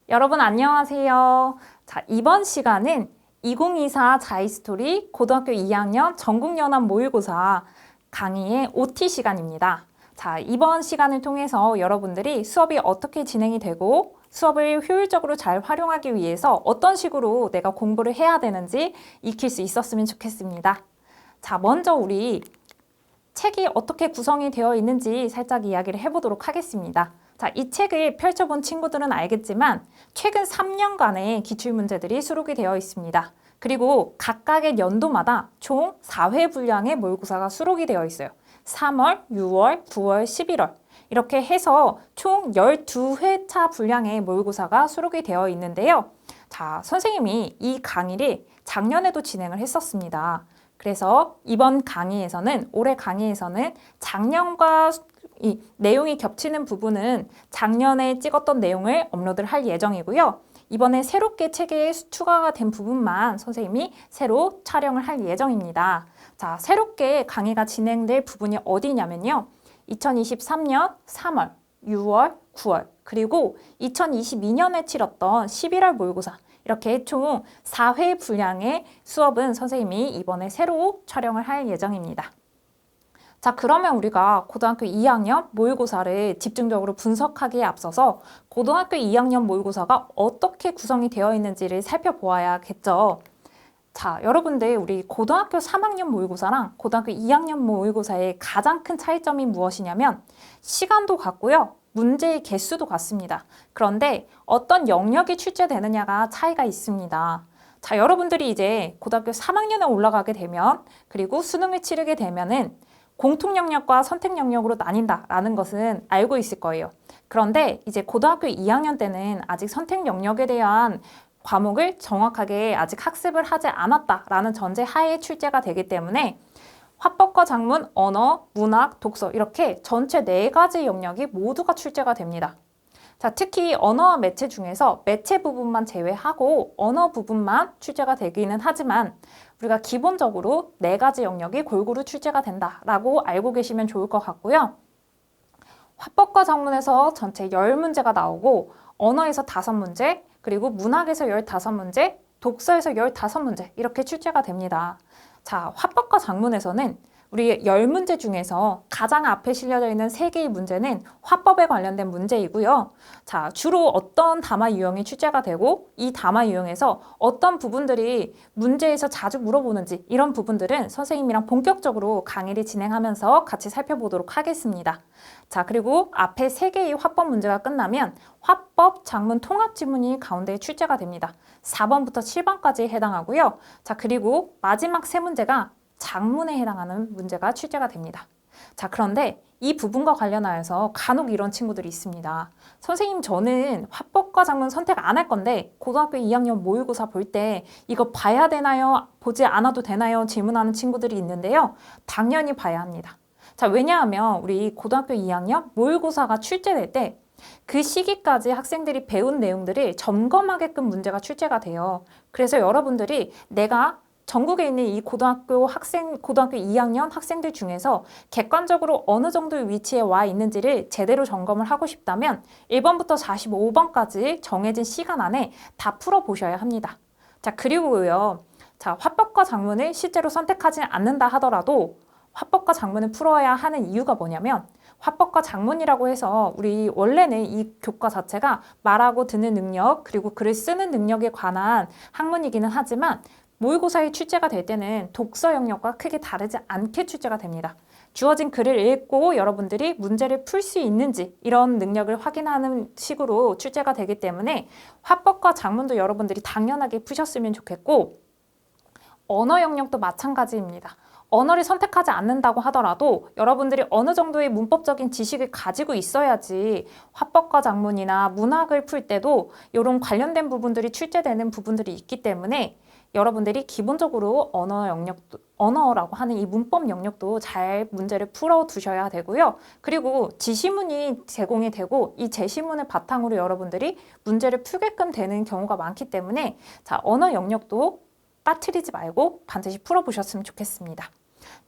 여러분 안녕하세요. 자, 이번 시간은 2024 자이스토리 고등학교 2학년 전국연합 모의고사 강의의 OT 시간입니다. 자, 이번 시간을 통해서 여러분들이 수업이 어떻게 진행이 되고 수업을 효율적으로 잘 활용하기 위해서 어떤 식으로 내가 공부를 해야 되는지 익힐 수 있었으면 좋겠습니다. 자, 먼저 우리 책이 어떻게 구성이 되어 있는지 살짝 이야기를 해보도록 하겠습니다. 자, 이 책을 펼쳐본 친구들은 알겠지만 최근 3년간의 기출문제들이 수록이 되어 있습니다. 그리고 각각의 연도마다 총 4회 분량의 모의고사가 수록이 되어 있어요. 3월, 6월, 9월, 11월 이렇게 해서 총 12회차 분량의 모의고사가 수록이 되어 있는데요. 자, 선생님이 이 강의를 작년에도 진행을 했었습니다. 그래서 이번 강의에서는, 올해 강의에서는 작년과 이 내용이 겹치는 부분은 작년에 찍었던 내용을 업로드를 할 예정이고요. 이번에 새롭게 책에 추가가 된 부분만 선생님이 새로 촬영을 할 예정입니다. 자, 새롭게 강의가 진행될 부분이 어디냐면요. 2023년 3월, 6월, 9월, 그리고 2022년에 치렀던 11월 모의고사 이렇게 총 4회 분량의 수업은 선생님이 이번에 새로 촬영을 할 예정입니다. 자, 그러면 우리가 고등학교 2학년 모의고사를 집중적으로 분석하기에 앞서서 고등학교 2학년 모의고사가 어떻게 구성이 되어 있는지를 살펴보아야겠죠. 자, 여러분들 우리 고등학교 3학년 모의고사랑 고등학교 2학년 모의고사의 가장 큰 차이점이 무엇이냐면 시간도 같고요. 문제의 개수도 같습니다. 그런데 어떤 영역이 출제되느냐가 차이가 있습니다. 자, 여러분들이 이제 고등학교 3학년에 올라가게 되면 그리고 수능을 치르게 되면은 공통 영역과 선택 영역으로 나뉜다라는 것은 알고 있을 거예요. 그런데 이제 고등학교 2학년 때는 아직 선택 영역에 대한 과목을 정확하게 아직 학습을 하지 않았다라는 전제 하에 출제가 되기 때문에 화법과 작문, 언어, 문학, 독서 이렇게 전체 4가지 영역이 모두가 출제가 됩니다. 자, 특히 언어와 매체 중에서 매체 부분만 제외하고 언어 부분만 출제가 되기는 하지만 우리가 기본적으로 4가지 영역이 골고루 출제가 된다라고 알고 계시면 좋을 것 같고요. 화법과 작문에서 전체 10문제가 나오고 언어에서 5문제, 그리고 문학에서 15문제, 독서에서 15문제 이렇게 출제가 됩니다. 자, 화법과 작문에서는 우리 10문제 중에서 가장 앞에 실려져 있는 3개의 문제는 화법에 관련된 문제이고요. 자, 주로 어떤 담화 유형이 출제가 되고 이 담화 유형에서 어떤 부분들이 문제에서 자주 물어보는지 이런 부분들은 선생님이랑 본격적으로 강의를 진행하면서 같이 살펴보도록 하겠습니다. 자, 그리고 앞에 3개의 화법 문제가 끝나면 화법, 작문, 통합 지문이 가운데에 출제가 됩니다. 4번부터 7번까지 해당하고요. 자, 그리고 마지막 3문제가 작문에 해당하는 문제가 출제가 됩니다. 자, 그런데 이 부분과 관련하여서 간혹 이런 친구들이 있습니다. 선생님, 저는 화법과 작문 선택 안 할 건데 고등학교 2학년 모의고사 볼 때 이거 봐야 되나요? 보지 않아도 되나요? 질문하는 친구들이 있는데요. 당연히 봐야 합니다. 자, 왜냐하면 우리 고등학교 2학년 모의고사가 출제될 때 그 시기까지 학생들이 배운 내용들을 점검하게끔 문제가 출제가 돼요. 그래서 여러분들이 내가 전국에 있는 이 고등학교 2학년 학생들 중에서 객관적으로 어느 정도의 위치에 와 있는지를 제대로 점검을 하고 싶다면 1번부터 45번까지 정해진 시간 안에 다 풀어보셔야 합니다. 자, 그리고요. 자, 화법과 작문을 실제로 선택하지 않는다 하더라도 화법과 작문을 풀어야 하는 이유가 뭐냐면 화법과 작문이라고 해서 우리 원래는 이 교과 자체가 말하고 듣는 능력 그리고 글을 쓰는 능력에 관한 학문이기는 하지만 모의고사에 출제가 될 때는 독서 영역과 크게 다르지 않게 출제가 됩니다. 주어진 글을 읽고 여러분들이 문제를 풀 수 있는지 이런 능력을 확인하는 식으로 출제가 되기 때문에 화법과 작문도 여러분들이 당연하게 푸셨으면 좋겠고 언어 영역도 마찬가지입니다. 언어를 선택하지 않는다고 하더라도 여러분들이 어느 정도의 문법적인 지식을 가지고 있어야지 화법과 작문이나 문학을 풀 때도 이런 관련된 부분들이 출제되는 부분들이 있기 때문에 여러분들이 기본적으로 언어라고 하는 이 문법 영역도 잘 문제를 풀어 두셔야 되고요. 그리고 지시문이 제공이 되고 이 제시문을 바탕으로 여러분들이 문제를 풀게끔 되는 경우가 많기 때문에 자, 언어 영역도 빠뜨리지 말고 반드시 풀어보셨으면 좋겠습니다.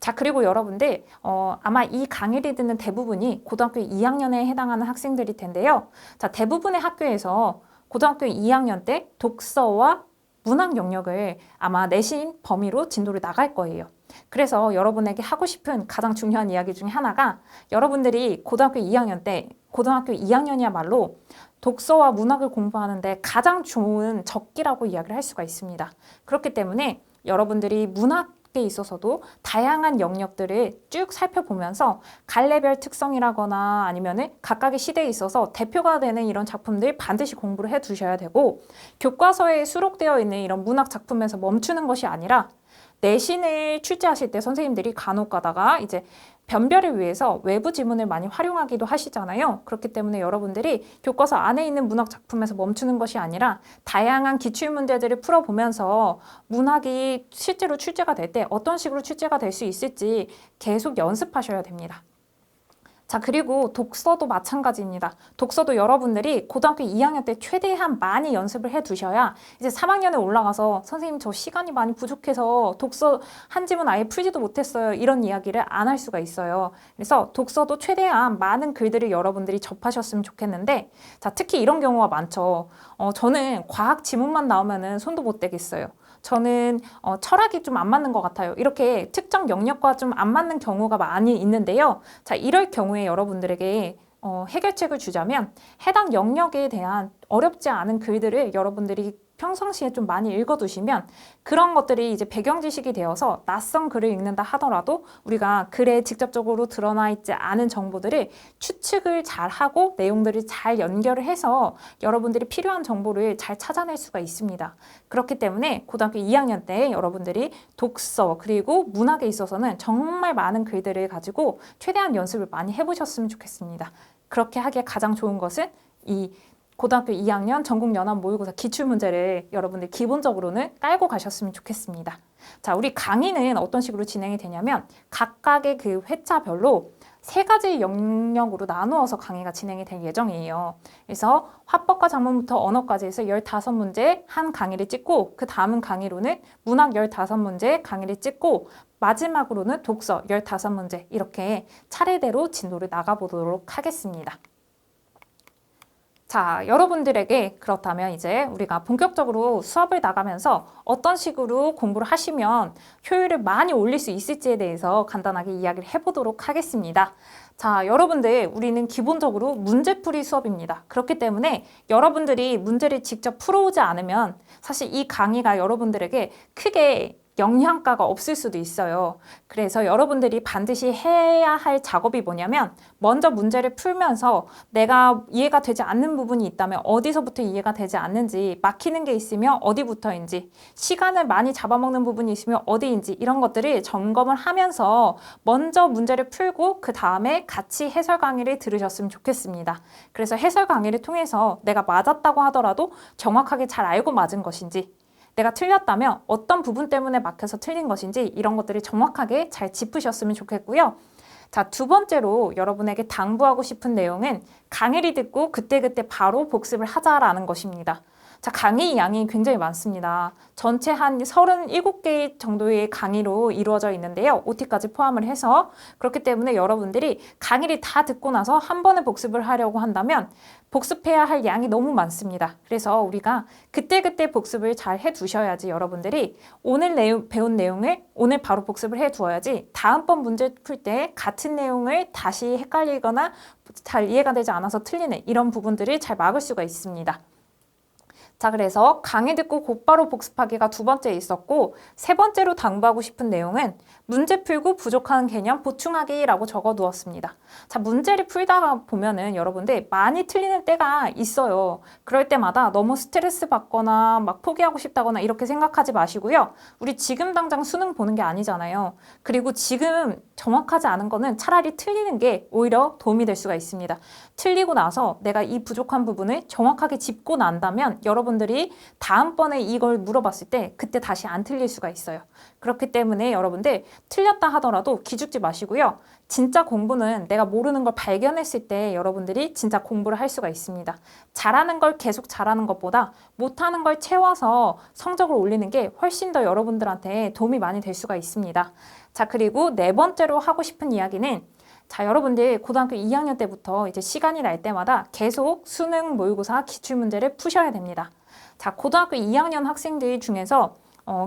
자, 그리고 여러분들 아마 이 강의를 듣는 대부분이 고등학교 2학년에 해당하는 학생들일 텐데요. 자, 대부분의 학교에서 고등학교 2학년 때 독서와 문학 영역을 아마 내신 범위로 진도를 나갈 거예요. 그래서 여러분에게 하고 싶은 가장 중요한 이야기 중에 하나가 여러분들이 고등학교 2학년 때, 고등학교 2학년이야말로 독서와 문학을 공부하는데 가장 좋은 적기라고 이야기를 할 수가 있습니다. 그렇기 때문에 여러분들이 문학에 있어서도 다양한 영역들을 쭉 살펴보면서 갈래별 특성이라거나 아니면은 각각의 시대에 있어서 대표가 되는 이런 작품들 반드시 공부를 해 두셔야 되고, 교과서에 수록되어 있는 이런 문학 작품에서 멈추는 것이 아니라 내신을 출제하실 때 선생님들이 간혹 가다가 이제 변별을 위해서 외부 지문을 많이 활용하기도 하시잖아요. 그렇기 때문에 여러분들이 교과서 안에 있는 문학 작품에서 멈추는 것이 아니라 다양한 기출 문제들을 풀어보면서 문학이 실제로 출제가 될 때 어떤 식으로 출제가 될 수 있을지 계속 연습하셔야 됩니다. 자, 그리고 독서도 마찬가지입니다. 독서도 여러분들이 고등학교 2학년 때 최대한 많이 연습을 해 두셔야 이제 3학년에 올라가서 선생님 저 시간이 많이 부족해서 독서 한 지문 아예 풀지도 못했어요, 이런 이야기를 안 할 수가 있어요. 그래서 독서도 최대한 많은 글들을 여러분들이 접하셨으면 좋겠는데, 자, 특히 이런 경우가 많죠. 저는 과학 지문만 나오면은 손도 못 대겠어요. 저는 철학이 좀 안 맞는 것 같아요. 이렇게 특정 영역과 좀 안 맞는 경우가 많이 있는데요. 자, 이럴 경우에 여러분들에게 해결책을 주자면 해당 영역에 대한 어렵지 않은 글들을 여러분들이 평상시에 좀 많이 읽어두시면 그런 것들이 이제 배경 지식이 되어서 낯선 글을 읽는다 하더라도 우리가 글에 직접적으로 드러나 있지 않은 정보들을 추측을 잘 하고 내용들을 잘 연결을 해서 여러분들이 필요한 정보를 잘 찾아낼 수가 있습니다. 그렇기 때문에 고등학교 2학년 때 여러분들이 독서 그리고 문학에 있어서는 정말 많은 글들을 가지고 최대한 연습을 많이 해보셨으면 좋겠습니다. 그렇게 하기에 가장 좋은 것은 이 고등학교 2학년 전국연합 모의고사 기출문제를 여러분들 기본적으로는 깔고 가셨으면 좋겠습니다. 자, 우리 강의는 어떤 식으로 진행이 되냐면 각각의 그 회차별로 3가지 영역으로 나누어서 강의가 진행이 될 예정이에요. 그래서 화법과 작문부터 언어까지 해서 15문제 한 강의를 찍고, 그 다음 강의로는 문학 15문제 강의를 찍고, 마지막으로는 독서 15문제, 이렇게 차례대로 진도를 나가보도록 하겠습니다. 자, 여러분들에게 그렇다면 이제 우리가 본격적으로 수업을 나가면서 어떤 식으로 공부를 하시면 효율을 많이 올릴 수 있을지에 대해서 간단하게 이야기를 해보도록 하겠습니다. 자, 여러분들, 우리는 기본적으로 문제풀이 수업입니다. 그렇기 때문에 여러분들이 문제를 직접 풀어오지 않으면 사실 이 강의가 여러분들에게 크게 영향가가 없을 수도 있어요. 그래서 여러분들이 반드시 해야 할 작업이 뭐냐면, 먼저 문제를 풀면서 내가 이해가 되지 않는 부분이 있다면 어디서부터 이해가 되지 않는지, 막히는 게 있으면 어디부터인지, 시간을 많이 잡아먹는 부분이 있으면 어디인지, 이런 것들을 점검을 하면서 먼저 문제를 풀고 그 다음에 같이 해설 강의를 들으셨으면 좋겠습니다. 그래서 해설 강의를 통해서 내가 맞았다고 하더라도 정확하게 잘 알고 맞은 것인지, 내가 틀렸다면 어떤 부분 때문에 막혀서 틀린 것인지, 이런 것들을 정확하게 잘 짚으셨으면 좋겠고요. 자, 2번째로 여러분에게 당부하고 싶은 내용은 강의를 듣고 그때그때 바로 복습을 하자라는 것입니다. 자, 강의 양이 굉장히 많습니다. 전체 한 37개 정도의 강의로 이루어져 있는데요. OT까지 포함을 해서. 그렇기 때문에 여러분들이 강의를 다 듣고 나서 한 번에 복습을 하려고 한다면 복습해야 할 양이 너무 많습니다. 그래서 우리가 그때그때 복습을 잘 해두셔야지, 여러분들이 오늘 배운 내용을 오늘 바로 복습을 해두어야지 다음번 문제 풀 때 같은 내용을 다시 헷갈리거나 잘 이해가 되지 않아서 틀리는 이런 부분들을 잘 막을 수가 있습니다. 자, 그래서 강의 듣고 곧바로 복습하기가 2번째에 있었고, 3번째로 당부하고 싶은 내용은 문제 풀고 부족한 개념 보충하기라고 적어 두었습니다. 자, 문제를 풀다가 보면은 여러분들 많이 틀리는 때가 있어요. 그럴 때마다 너무 스트레스 받거나 막 포기하고 싶다거나 이렇게 생각하지 마시고요. 우리 지금 당장 수능 보는 게 아니잖아요. 그리고 지금 정확하지 않은 거는 차라리 틀리는 게 오히려 도움이 될 수가 있습니다. 틀리고 나서 내가 이 부족한 부분을 정확하게 짚고 난다면 여러분들이 다음번에 이걸 물어봤을 때 그때 다시 안 틀릴 수가 있어요. 그렇기 때문에 여러분들 틀렸다 하더라도 기죽지 마시고요. 진짜 공부는 내가 모르는 걸 발견했을 때 여러분들이 진짜 공부를 할 수가 있습니다. 잘하는 걸 계속 잘하는 것보다 못하는 걸 채워서 성적을 올리는 게 훨씬 더 여러분들한테 도움이 많이 될 수가 있습니다. 자, 그리고 4번째로 하고 싶은 이야기는 자, 여러분들 고등학교 2학년 때부터 이제 시간이 날 때마다 계속 수능, 모의고사, 기출문제를 푸셔야 됩니다. 자, 고등학교 2학년 학생들 중에서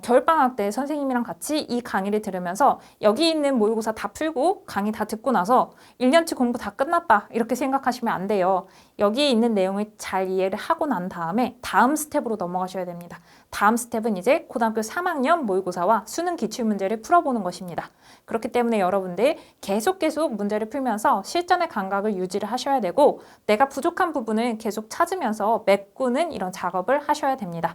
겨울방학 때 선생님이랑 같이 이 강의를 들으면서 여기 있는 모의고사 다 풀고 강의 다 듣고 나서 1년치 공부 다 끝났다 이렇게 생각하시면 안 돼요. 여기에 있는 내용을 잘 이해를 하고 난 다음에 다음 스텝으로 넘어가셔야 됩니다. 다음 스텝은 이제 고등학교 3학년 모의고사와 수능 기출문제를 풀어보는 것입니다. 그렇기 때문에 여러분들 계속 문제를 풀면서 실전의 감각을 유지를 하셔야 되고 내가 부족한 부분을 계속 찾으면서 메꾸는 이런 작업을 하셔야 됩니다.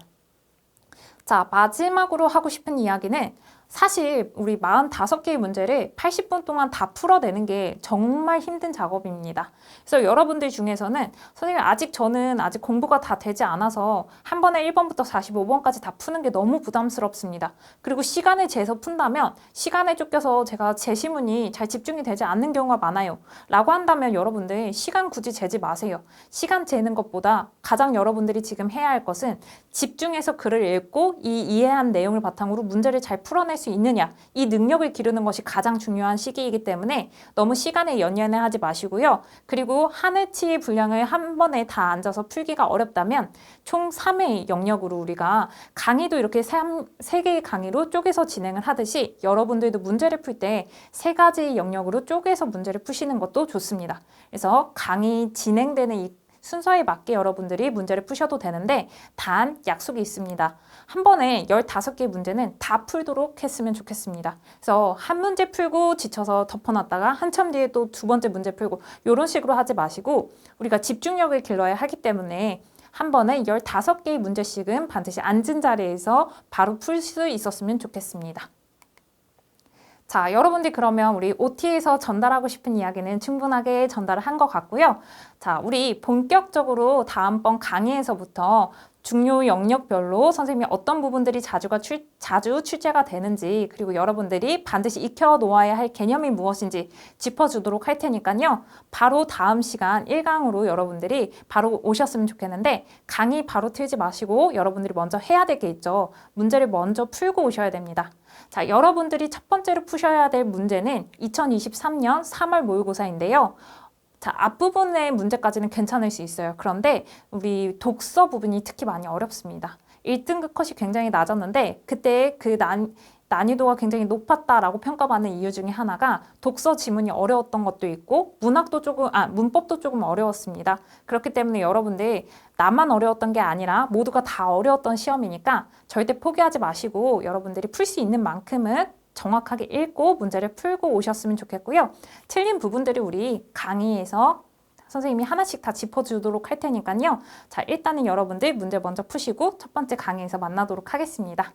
자, 마지막으로 하고 싶은 이야기는 사실 우리 45개의 문제를 80분 동안 다 풀어내는 게 정말 힘든 작업입니다. 그래서 여러분들 중에서는 선생님 저는 아직 공부가 다 되지 않아서 한 번에 1번부터 45번까지 다 푸는 게 너무 부담스럽습니다. 그리고 시간을 재서 푼다면 시간에 쫓겨서 제가 제시문이 잘 집중이 되지 않는 경우가 많아요. 라고 한다면 여러분들 시간 굳이 재지 마세요. 시간 재는 것보다 가장 여러분들이 지금 해야 할 것은 집중해서 글을 읽고 이 이해한 내용을 바탕으로 문제를 잘 풀어낼 수 있느냐, 이 능력을 기르는 것이 가장 중요한 시기이기 때문에 너무 시간에 연연해 하지 마시고요. 그리고 하늘치 분량을 한 번에 다 앉아서 풀기가 어렵다면 총 3회의 영역으로 우리가 강의도 이렇게 3개의 강의로 쪼개서 진행을 하듯이 여러분들도 문제를 풀 때 3가지 영역으로 쪼개서 문제를 푸시는 것도 좋습니다. 그래서 강의 진행되는 이 순서에 맞게 여러분들이 문제를 푸셔도 되는데 단 약속이 있습니다. 한 번에 15개 문제는 다 풀도록 했으면 좋겠습니다. 그래서 한 문제 풀고 지쳐서 덮어놨다가 한참 뒤에 또 두 번째 문제 풀고 이런 식으로 하지 마시고 우리가 집중력을 길러야 하기 때문에 한 번에 15개의 문제씩은 반드시 앉은 자리에서 바로 풀 수 있었으면 좋겠습니다. 자, 여러분들 그러면 우리 OT에서 전달하고 싶은 이야기는 충분하게 전달을 한 것 같고요. 자, 우리 본격적으로 다음번 강의에서부터 중요 영역별로 선생님이 어떤 부분들이 자주 출제가 되는지 그리고 여러분들이 반드시 익혀놓아야 할 개념이 무엇인지 짚어주도록 할 테니까요. 바로 다음 시간 1강으로 여러분들이 바로 오셨으면 좋겠는데 강의 바로 틀지 마시고 여러분들이 먼저 해야 될 게 있죠. 문제를 먼저 풀고 오셔야 됩니다. 자, 여러분들이 첫 번째로 푸셔야 될 문제는 2023년 3월 모의고사인데요. 자, 앞부분의 문제까지는 괜찮을 수 있어요. 그런데 우리 독서 부분이 특히 많이 어렵습니다. 1등급 컷이 굉장히 낮았는데 그때 그 난이도가 굉장히 높았다라고 평가받는 이유 중에 하나가 독서 지문이 어려웠던 것도 있고 문법도 조금 어려웠습니다. 그렇기 때문에 여러분들 나만 어려웠던 게 아니라 모두가 다 어려웠던 시험이니까 절대 포기하지 마시고 여러분들이 풀 수 있는 만큼은 정확하게 읽고 문제를 풀고 오셨으면 좋겠고요. 틀린 부분들이 우리 강의에서 선생님이 하나씩 다 짚어주도록 할 테니까요. 자, 일단은 여러분들 문제 먼저 푸시고 첫 번째 강의에서 만나도록 하겠습니다.